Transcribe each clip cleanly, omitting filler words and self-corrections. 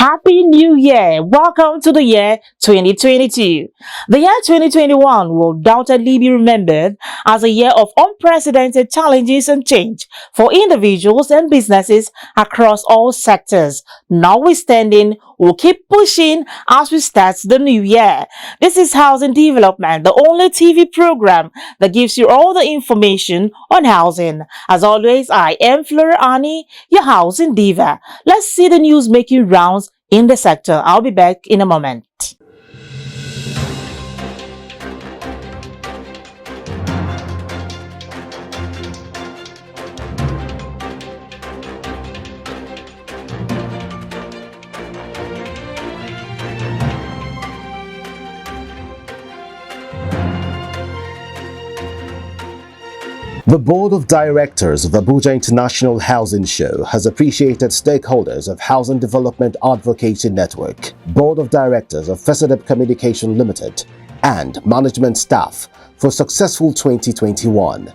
Happy New Year! Welcome to the year 2022. The year 2021 will undoubtedly be remembered as a year of unprecedented challenges and change for individuals and businesses across all sectors. Notwithstanding, we'll keep pushing as we start the new year. This is Housing Development, the only TV program that gives you all the information on housing. As always, I am Flora Ani, your housing diva. Let's see the news making rounds in the sector. I'll be back in a moment. The Board of Directors of Abuja International Housing Show has appreciated stakeholders of Housing Development Advocacy Network, Board of Directors of FESADEP Communication Limited, and management staff for successful 2021.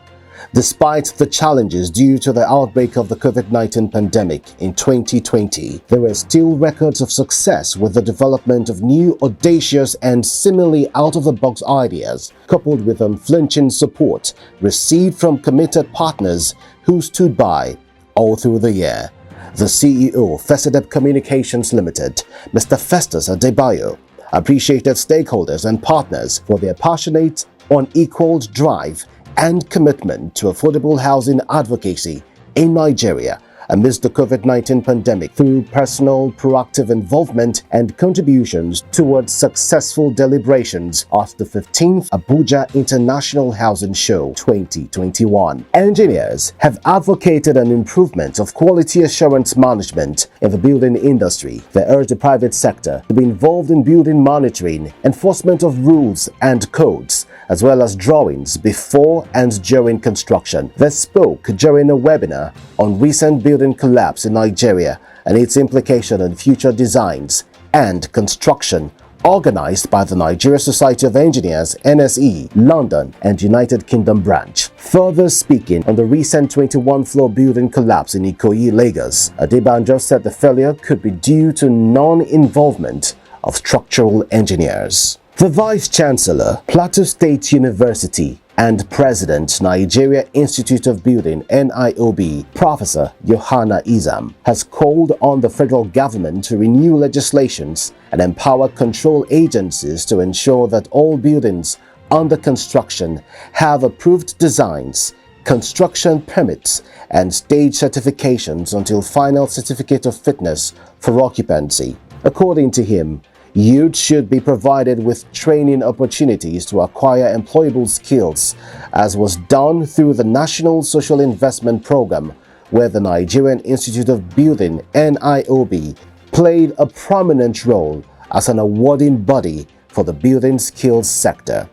Despite the challenges due to the outbreak of the COVID-19 pandemic in 2020, there were still records of success with the development of new, audacious, and seemingly out-of-the-box ideas, coupled with unflinching support received from committed partners who stood by all through the year. The CEO of FESADEP Communications Limited, Mr. Festus Adebayo, appreciated stakeholders and partners for their passionate, unequaled drive and commitment to affordable housing advocacy in Nigeria amidst the COVID-19 pandemic through personal, proactive involvement and contributions towards successful deliberations at the 15th Abuja International Housing Show 2021. Engineers have advocated an improvement of quality assurance management in the building industry. They urge the private sector to be involved in building monitoring, enforcement of rules and codes, as well as drawings before and during construction. They spoke during a webinar on recent building collapse in Nigeria and its implication on future designs and construction, organized by the Nigeria Society of Engineers, NSE, London and United Kingdom branch. Further speaking on the recent 21-floor building collapse in Ikoyi, Lagos, Adebanjo said the failure could be due to non-involvement of structural engineers. The Vice-Chancellor, Plateau State University, and President, Nigeria Institute of Building, NIOB, Professor Yohana Izam, has called on the federal government to renew legislations and empower control agencies to ensure that all buildings under construction have approved designs, construction permits, and stage certifications until final certificate of fitness for occupancy. According to him, youth should be provided with training opportunities to acquire employable skills, as was done through the National Social Investment Program, where the Nigerian Institute of Building, NIOB, played a prominent role as an awarding body for the building skills sector.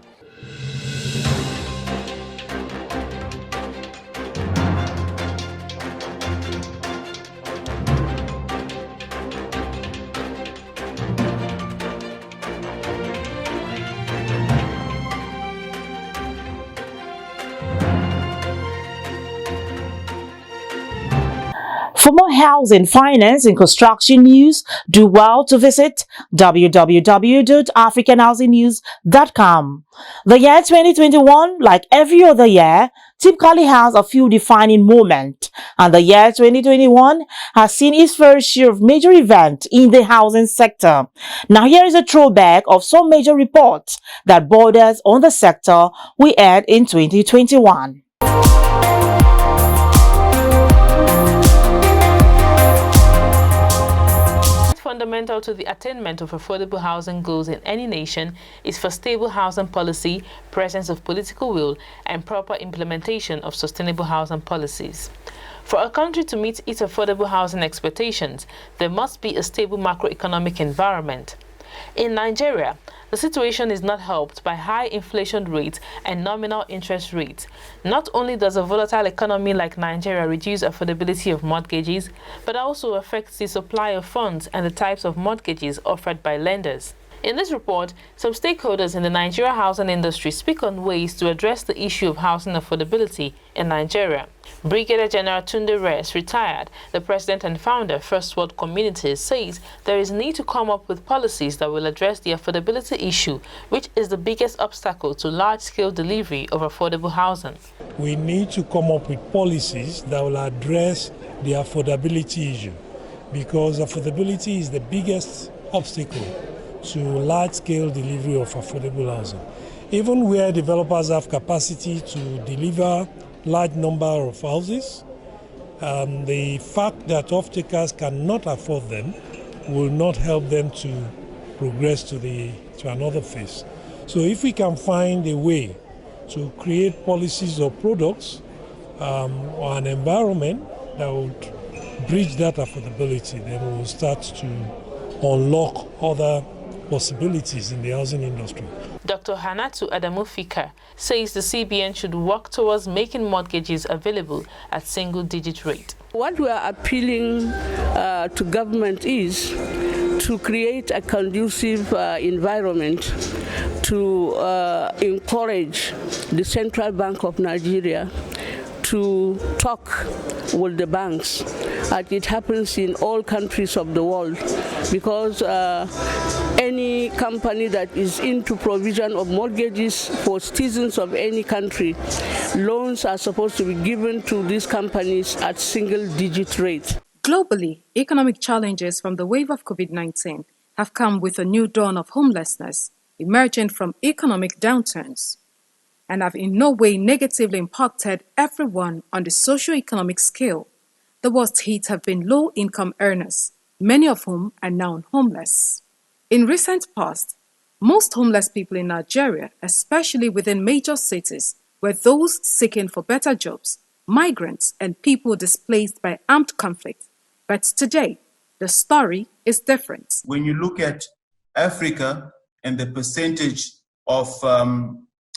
For more housing, finance, and construction news, do well to visit www.africanhousingnews.com. The year 2021, like every other year, typically has a few defining moments, and the year 2021 has seen its first share of major events in the housing sector. Now here is a throwback of some major reports that borders on the sector we had in 2021. Fundamental to the attainment of affordable housing goals in any nation is for stable housing policy, presence of political will, and proper implementation of sustainable housing policies. For a country to meet its affordable housing expectations, there must be a stable macroeconomic environment. In Nigeria, the situation is not helped by high inflation rates and nominal interest rates. Not only does a volatile economy like Nigeria reduce affordability of mortgages, but also affects the supply of funds and the types of mortgages offered by lenders. In this report, some stakeholders in the Nigeria housing industry speak on ways to address the issue of housing affordability in Nigeria. Brigadier General Tunde Rest, retired, the president and founder of First World Communities, says there is need to come up with policies that will address the affordability issue, which is the biggest obstacle to large-scale delivery of affordable housing. We need to come up with policies that will address the affordability issue, because affordability is the biggest obstacle to large-scale delivery of affordable housing. Even where developers have capacity to deliver large number of houses, the fact that off-takers cannot afford them will not help them to progress to another phase. So if we can find a way to create policies or products or an environment that would bridge that affordability, then we will start to unlock other possibilities in the housing industry. Dr. Hanatu Adamu Fika says the CBN should work towards making mortgages available at single-digit rate. What we are appealing to government is to create a conducive environment to encourage the Central Bank of Nigeria to talk with the banks, as it happens in all countries of the world, because any company that is into provision of mortgages for citizens of any country, loans are supposed to be given to these companies at single-digit rate. Globally, economic challenges from the wave of COVID-19 have come with a new dawn of homelessness emerging from economic downturns, and have in no way negatively impacted everyone on the socio-economic scale. The worst hit have been low-income earners, many of whom are now homeless. In recent past, most homeless people in Nigeria, especially within major cities, were those seeking for better jobs, migrants, and people displaced by armed conflict. But today, the story is different. When you look at Africa and the percentage of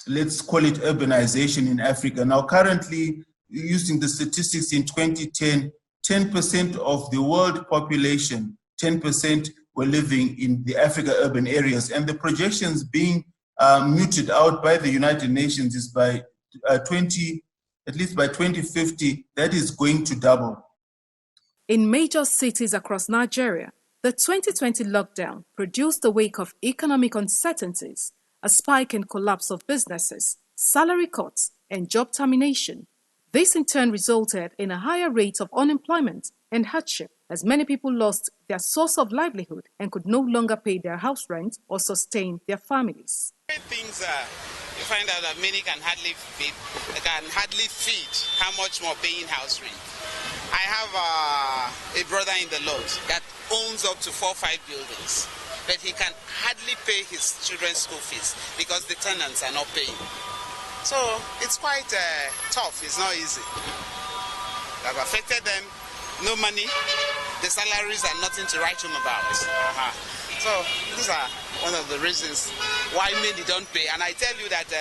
let's call it urbanization in Africa. Now, currently, using the statistics in 2010, 10% of the world population, 10% were living in the Africa urban areas. And the projections being muted out by the United Nations is by at least by 2050, that is going to double. In major cities across Nigeria, the 2020 lockdown produced a wake of economic uncertainties, a spike in collapse of businesses, salary cuts, and job termination. This in turn resulted in a higher rate of unemployment and hardship, as many people lost their source of livelihood and could no longer pay their house rent or sustain their families. Things you find out that many can hardly feed how much more paying house rent. I have a brother in the Lord that owns up to 4 or 5 buildings, but he can hardly pay his children's school fees because the tenants are not paying. So it's quite tough, it's not easy. That affected them, no money, the salaries are nothing to write home about. So these are one of the reasons why many don't pay. And I tell you that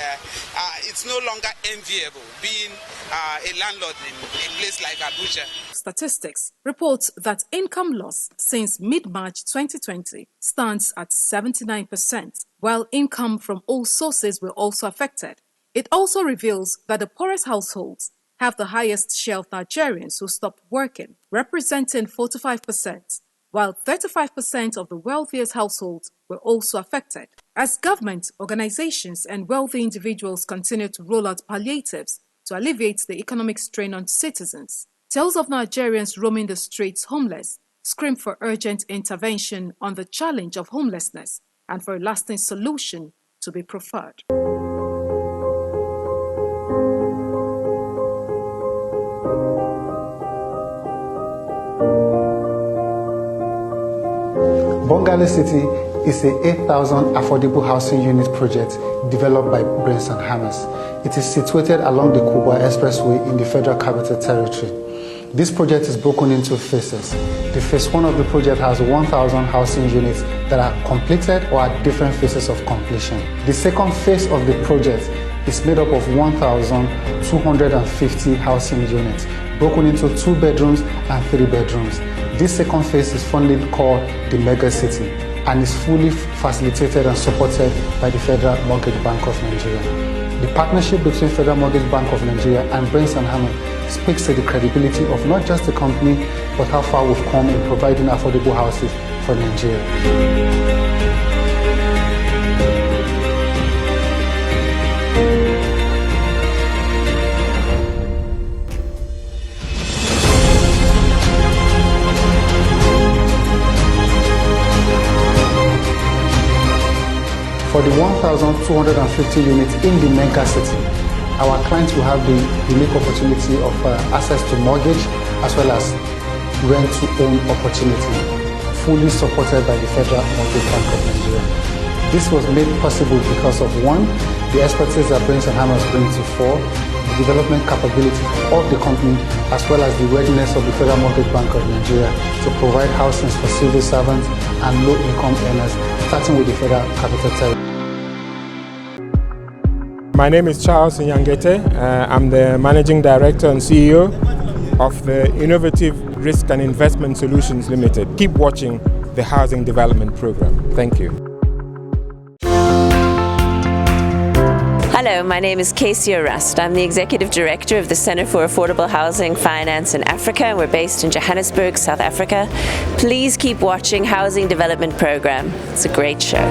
it's no longer enviable being a landlord in a place like Abuja. Statistics reports that income loss since mid-March 2020 stands at 79%, while income from all sources were also affected. It also reveals that the poorest households have the highest share of Nigerians who stopped working, representing 45%, while 35% of the wealthiest households were also affected. As government, organizations, and wealthy individuals continue to roll out palliatives to alleviate the economic strain on citizens, tales of Nigerians roaming the streets homeless scream for urgent intervention on the challenge of homelessness and for a lasting solution to be preferred. Bongali City is a 8,000 affordable housing unit project developed by Brains and Hammers. It is situated along the Kubwa Expressway in the Federal Capital Territory. This project is broken into phases. The phase 1 of the project has 1,000 housing units that are completed or at different phases of completion. The second phase of the project is made up of 1,250 housing units, broken into 2 bedrooms and 3 bedrooms. This second phase is fondly called the Mega City and is fully facilitated and supported by the Federal Mortgage Bank of Nigeria. The partnership between Federal Mortgage Bank of Nigeria and Brains and Hammer speaks to the credibility of not just the company, but how far we've come in providing affordable houses for Nigeria. For the 1,250 units in the mega city, our clients will have the unique opportunity of access to mortgage as well as rent-to-own opportunity, fully supported by the Federal Mortgage Bank of Nigeria. This was made possible because of, one, the expertise that Brains and Hammers bring to fore, the development capability of the company, as well as the readiness of the Federal Mortgage Bank of Nigeria to provide housing for civil servants and low-income earners, starting with the Federal Capital Territory. My name is Charles Nyangete. I'm the Managing Director and CEO of the Innovative Risk and Investment Solutions Limited. Keep watching the Housing Development Program. Thank you. Hello, my name is Casey Rust. I'm the Executive Director of the Centre for Affordable Housing Finance in Africa. We're based in Johannesburg, South Africa. Please keep watching Housing Development Program. It's a great show.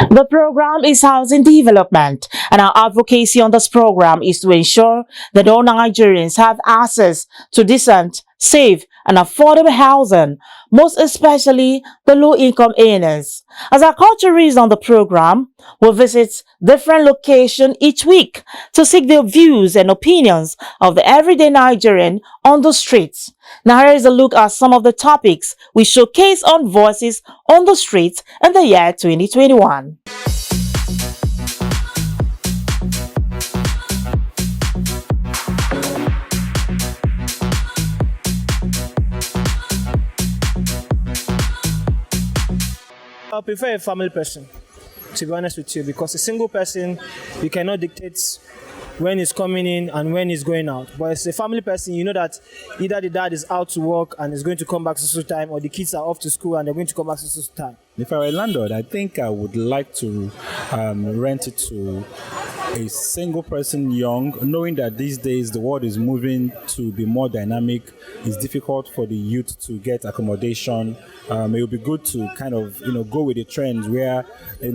The program is housing development, and our advocacy on this program is to ensure that all Nigerians have access to decent, safe, and affordable housing, most especially the low-income earners. As our culture is on the program, we'll visit different locations each week to seek the views and opinions of the everyday Nigerian on the streets. Now here is a look at some of the topics we showcase on Voices on the Streets in the year 2021. I prefer a family person, to be honest with you, because a single person, you cannot dictate when he's coming in and when he's going out. But as a family person, you know that either the dad is out to work and is going to come back to time, or the kids are off to school and they're going to come back to time. If I were a landlord, I think I would like to rent it to a single person young, knowing that these days the world is moving to be more dynamic. It's difficult for the youth to get accommodation. It would be good to kind of, go with the trends where,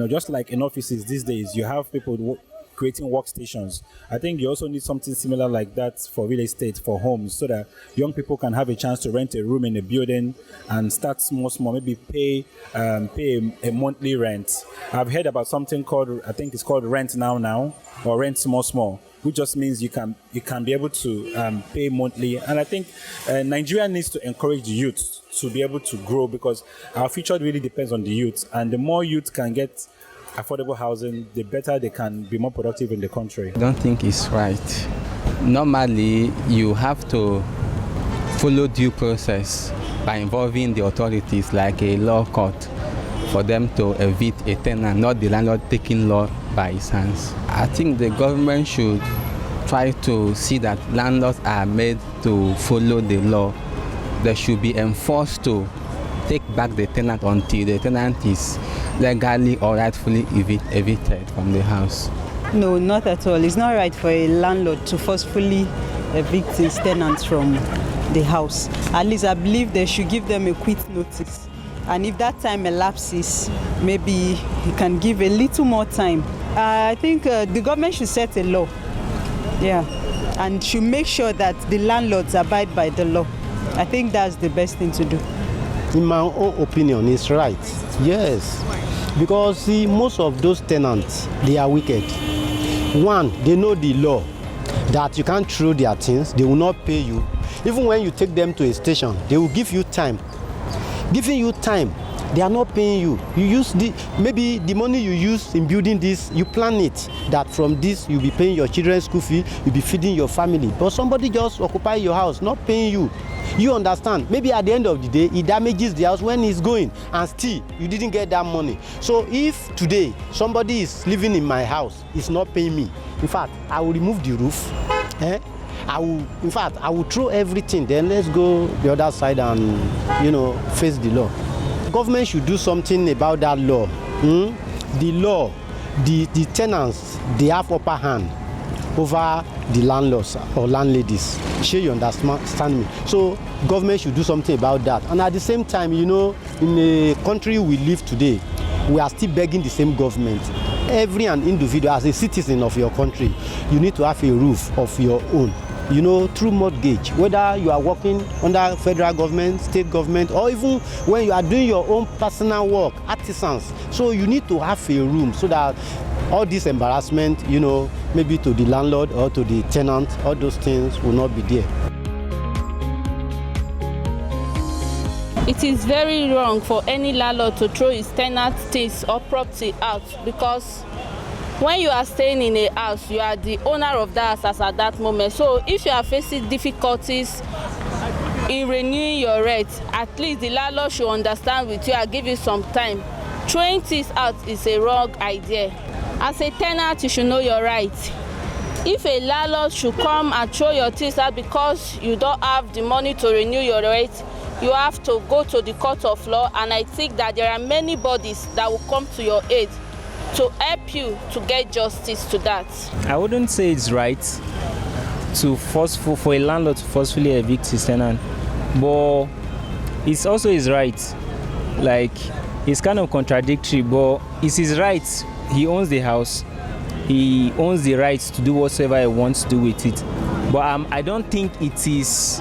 just like in offices these days, you have people creating workstations. I think you also need something similar like that for real estate, for homes, so that young people can have a chance to rent a room in a building and start small, maybe pay a monthly rent. I've heard about something called, I think it's called Rent Now, or Rent Small, which just means you can be able to pay monthly. And I think Nigeria needs to encourage the youth to be able to grow, because our future really depends on the youth. And the more youth can get affordable housing, the better they can be more productive in the country. I don't think it's right. Normally, you have to follow due process by involving the authorities like a law court for them to evict a tenant, not the landlord taking law by his hands. I think the government should try to see that landlords are made to follow the law. They should be enforced to take back the tenant until the tenant is legally or rightfully evicted from the house. No, not at all. It's not right for a landlord to forcefully evict his tenants from the house. At least I believe they should give them a quit notice. And if that time elapses, maybe he can give a little more time. I think the government should set a law, and should make sure that the landlords abide by the law. I think that's the best thing to do. In my own opinion, it's right. Yes, because see, most of those tenants, they are wicked. One, they know the law that you can't throw their things, they will not pay you. Even when you take them to a station, they will give you time. Giving you time, they are not paying you. You use maybe the money you use in building this, you plan it that from this you'll be paying your children's school fee, you'll be feeding your family. But somebody just occupy your house, not paying you. You understand? Maybe at the end of the day, it damages the house when he's going, and still you didn't get that money. So if today somebody is living in my house, is not paying me, in fact, I will remove the roof. I will throw everything. Then let's go the other side and, face the law. Government should do something about that law. The law, the tenants, they have upper hand over the landlords or landladies. Sure, you understand me? So government should do something about that. And at the same time, in the country we live today, we are still begging the same government. Every individual, as a citizen of your country, you need to have a roof of your own. Through mortgage, whether you are working under federal government, state government, or even when you are doing your own personal work, artisans. So you need to have a room so that all this embarrassment, maybe to the landlord or to the tenant, all those things will not be there. It is very wrong for any landlord to throw his tenant things or property out, because when you are staying in a house, you are the owner of that house at that moment. So if you are facing difficulties in renewing your rent, at least the landlord should understand with you and give you some time. Throwing things out is a wrong idea. As a tenant, you should know your rights. If a landlord should come and throw your things out because you don't have the money to renew your rent, you have to go to the court of law, and I think that there are many bodies that will come to your aid to help you to get justice to that. I wouldn't say it's right for a landlord to forcefully evict his tenant, but it's also his right. Like, it's kind of contradictory, but it's his right. He owns the house. He owns the right to do whatsoever he wants to do with it. But I don't think it is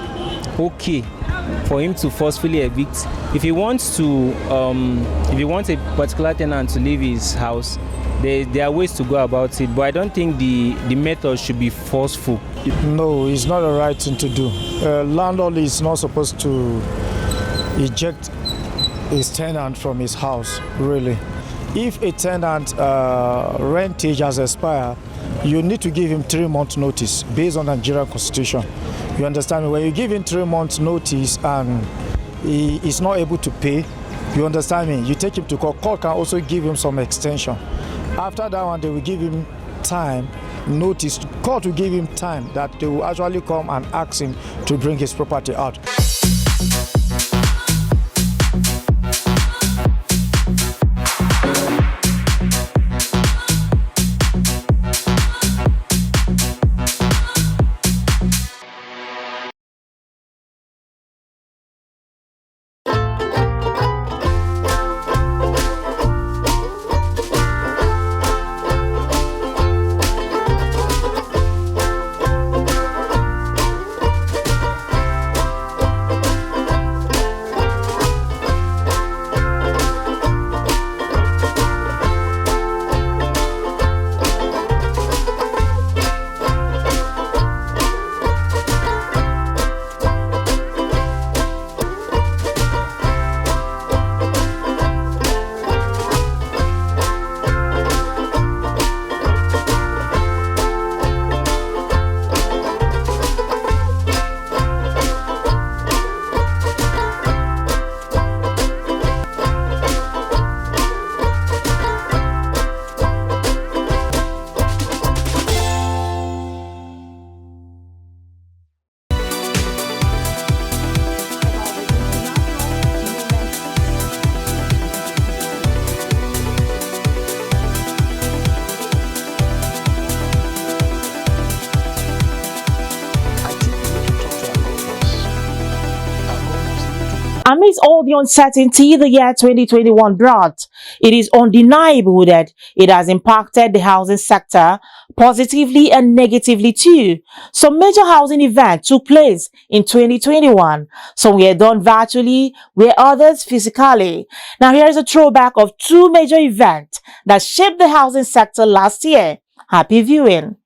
okay for him to forcefully evict. If he wants a particular tenant to leave his house, there are ways to go about it. But I don't think the method should be forceful. No, it's not the right thing to do. Landlord is not supposed to eject his tenant from his house, really. If a tenant rentage has expired, you need to give him 3 months notice based on the Nigerian Constitution. You understand me? When you give him 3 months notice and he is not able to pay, you understand me? You take him to court. Court can also give him some extension. After that one, they will give him time, notice. Court will give him time that they will actually come and ask him to bring his property out. Amidst all the uncertainty the year 2021 brought, it is undeniable that it has impacted the housing sector positively and negatively too. Some major housing events took place in 2021. Some were done virtually, where others physically. Now here is a throwback of 2 major events that shaped the housing sector last year. Happy viewing.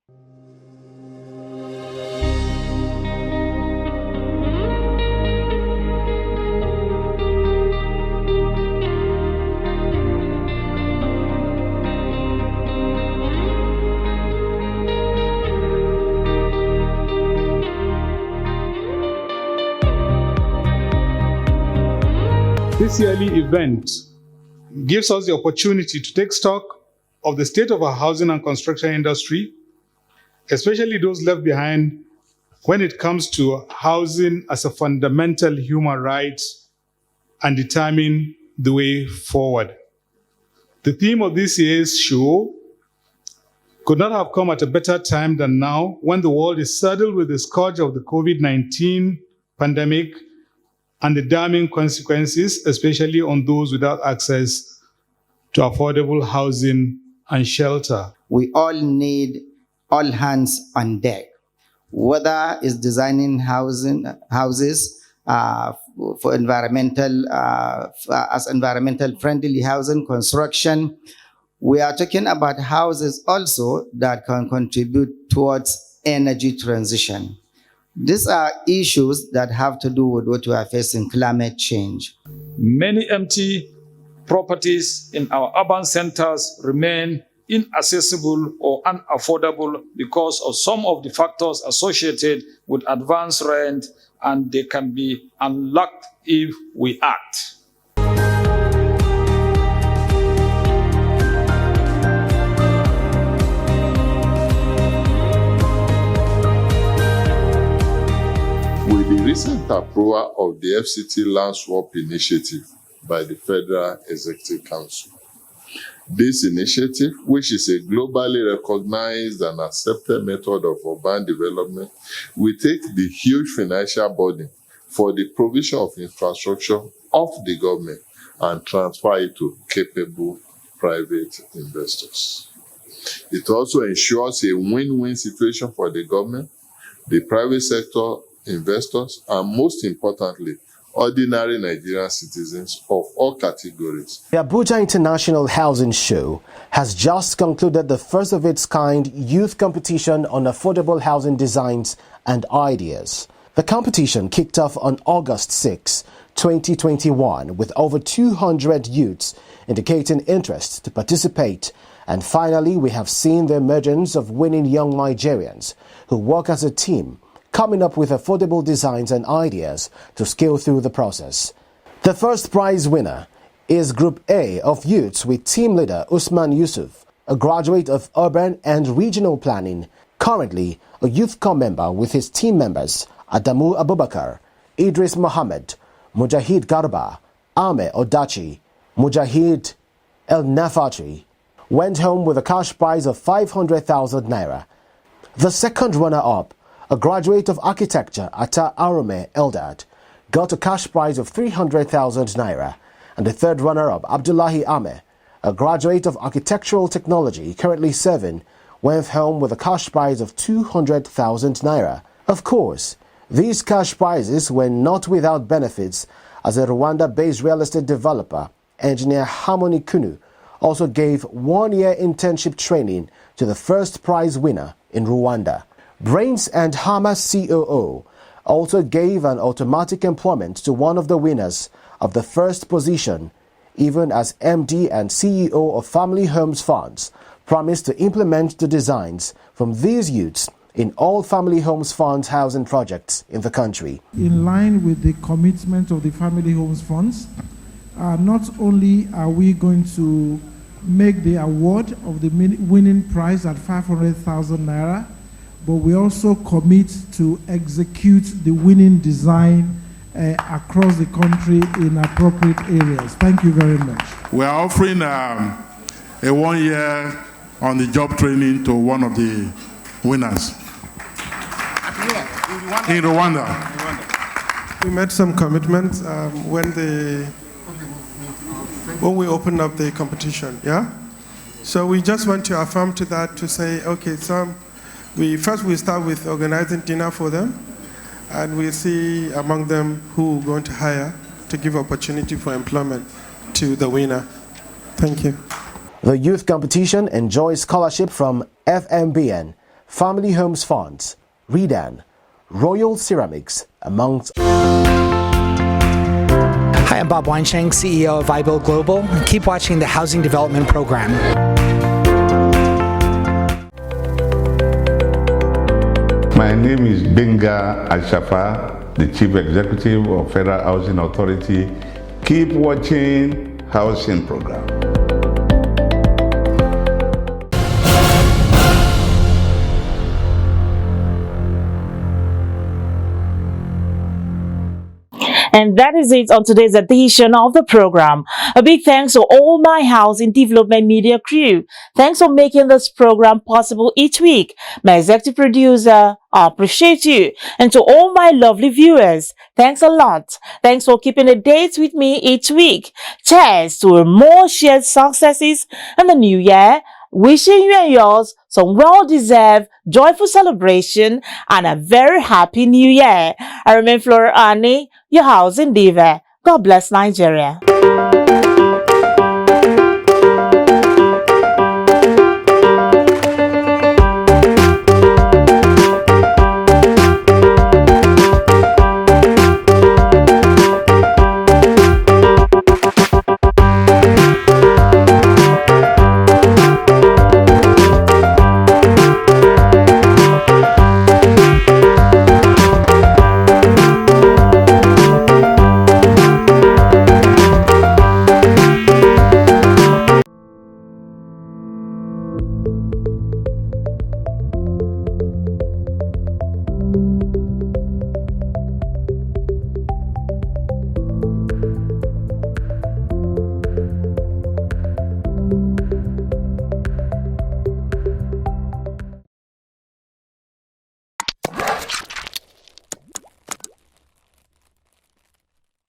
This yearly event gives us the opportunity to take stock of the state of our housing and construction industry, especially those left behind when it comes to housing as a fundamental human right and determine the way forward. The theme of this year's show could not have come at a better time than now, when the world is saddled with the scourge of the COVID-19 pandemic and the damning consequences, especially on those without access to affordable housing and shelter. We all need all hands on deck, whether it's designing houses for environmental as environmental friendly housing construction. We are talking about houses also that can contribute towards energy transition. These are issues that have to do with what we are facing, climate change. Many empty properties in our urban centers remain inaccessible or unaffordable because of some of the factors associated with advanced rent, and they can be unlocked if we act. With the recent approval of the FCT Land Swap Initiative by the Federal Executive Council, this initiative, which is a globally recognized and accepted method of urban development, will take the huge financial burden for the provision of infrastructure of the government and transfer it to capable private investors. It also ensures a win-win situation for the government, the private sector investors, and most importantly, ordinary Nigerian citizens of all categories. The Abuja International Housing Show has just concluded the first of its kind youth competition on affordable housing designs and ideas. The competition kicked off on August 6, 2021, with over 200 youths indicating interest to participate. And finally, we have seen the emergence of winning young Nigerians who work as a team, coming up with affordable designs and ideas to scale through the process. The first prize winner is Group A of youths with team leader Usman Yusuf, a graduate of urban and regional planning, currently a youth corps member with his team members Adamu Abubakar, Idris Mohammed, Mujahid Garba, Ame Odachi, Mujahid El Nafatri, went home with a cash prize of 500,000 naira. The second runner-up, a graduate of architecture, Atta Arome Eldad, got a cash prize of 300,000 naira. And the third runner-up, Abdullahi Ame, a graduate of architectural technology, currently serving, went home with a cash prize of 200,000 naira. Of course, these cash prizes were not without benefits, as a Rwanda-based real estate developer, engineer Harmony Kunu, also gave 1-year internship training to the first prize winner in Rwanda. Brains and Hamas COO also gave an automatic employment to one of the winners of the first position, even as MD and CEO of Family Homes Funds promised to implement the designs from these youths in all Family Homes Funds housing projects in the country. In line with the commitment of the Family Homes Funds, not only are we going to make the award of the winning prize at 500,000 naira, but we also commit to execute the winning design across the country in appropriate areas. Thank you very much. We are offering a 1-year on-the-job training to one of the winners in Rwanda. We made some commitments when we opened up the competition, yeah? So we just want to affirm to that to say, okay, we start with organizing dinner for them, and we see among them who we're going to hire to give opportunity for employment to the winner. Thank you. The youth competition enjoys scholarship from FMBN, Family Homes Funds, Redan, Royal Ceramics, amongst. Hi, I'm Bob Weinsheng, CEO of iBuild Global. Keep watching the Housing Development Program. My name is Benga Al-Shafa, the Chief Executive of Federal Housing Authority. Keep watching Housing Program. And that is it on today's edition of the program. A big thanks to all my housing development media crew. Thanks for making this program possible each week. My executive producer, I appreciate you. And to all my lovely viewers, thanks a lot. Thanks for keeping a date with me each week. Cheers to more shared successes in the new year. Wishing you and yours some well-deserved, joyful celebration and a very happy new year. I remain Flora Ani, your housing diva. God bless Nigeria.